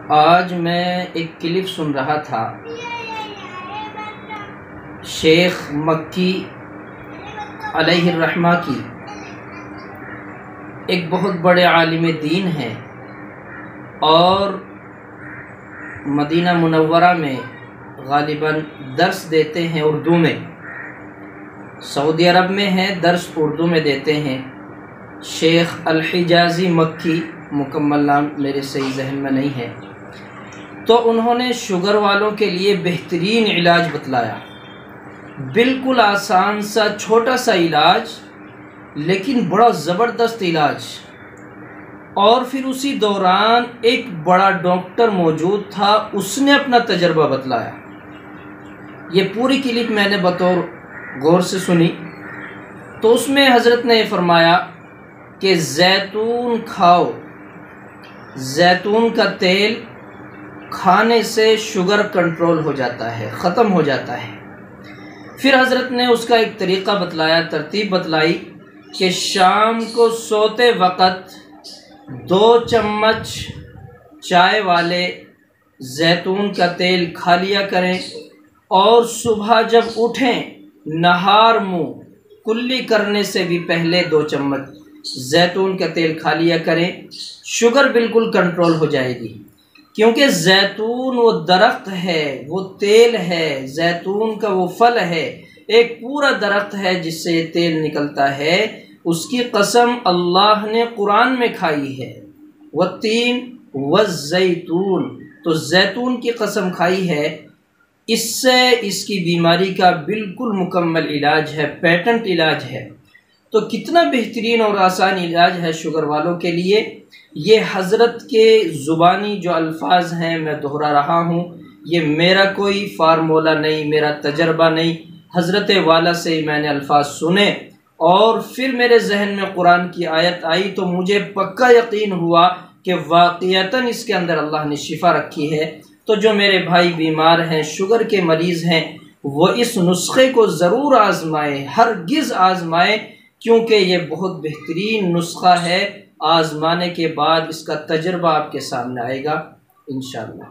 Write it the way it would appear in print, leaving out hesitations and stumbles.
آج میں ایک کلپ سن رہا تھا، شیخ مکی علیہ الرحمہ کی، ایک بہت بڑے عالم دین ہیں اور مدینہ منورہ میں غالباً درس دیتے ہیں اردو میں، سعودی عرب میں ہیں، درس اردو میں دیتے ہیں۔ شیخ الحجازی مکی، مکمل نام میرے صحیح ذہن میں نہیں ہے، تو انہوں نے شوگر والوں کے لیے بہترین علاج بتلایا، بالکل آسان سا چھوٹا سا علاج لیکن بڑا زبردست علاج۔ اور پھر اسی دوران ایک بڑا ڈاکٹر موجود تھا، اس نے اپنا تجربہ بتلایا۔ یہ پوری کلپ میں نے بطور غور سے سنی تو اس میں حضرت نے فرمایا کہ زیتون کھاؤ، زیتون کا تیل کھانے سے شوگر کنٹرول ہو جاتا ہے، ختم ہو جاتا ہے۔ پھر حضرت نے اس کا ایک طریقہ بتلایا، ترتیب بتلائی کہ شام کو سوتے وقت 2 چمچ چائے والے زیتون کا تیل کھا لیا کریں، اور صبح جب اٹھیں نہار منہ کلی کرنے سے بھی پہلے 2 چمچ زیتون کا تیل کھا لیا کریں، شوگر بالکل کنٹرول ہو جائے گی۔ کیونکہ زیتون وہ درخت ہے، وہ تیل ہے، زیتون کا وہ پھل ہے، ایک پورا درخت ہے جس سے یہ تیل نکلتا ہے۔ اس کی قسم اللہ نے قرآن میں کھائی ہے، والتین والزیتون، تو زیتون کی قسم کھائی ہے۔ اس سے اس کی بیماری کا بالکل مکمل علاج ہے، پیٹنٹ علاج ہے۔ تو کتنا بہترین اور آسان علاج ہے شوگر والوں کے لیے۔ یہ حضرت کے زبانی جو الفاظ ہیں میں دہرا رہا ہوں، یہ میرا کوئی فارمولہ نہیں، میرا تجربہ نہیں، حضرت والا سے میں نے الفاظ سنے اور پھر میرے ذہن میں قرآن کی آیت آئی تو مجھے پکا یقین ہوا کہ واقعتاً اس کے اندر اللہ نے شفا رکھی ہے۔ تو جو میرے بھائی بیمار ہیں، شوگر کے مریض ہیں، وہ اس نسخے کو ضرور آزمائیں، ہرگز آزمائیں، کیونکہ یہ بہت بہترین نسخہ ہے۔ آزمانے کے بعد اس کا تجربہ آپ کے سامنے آئے گا انشاءاللہ۔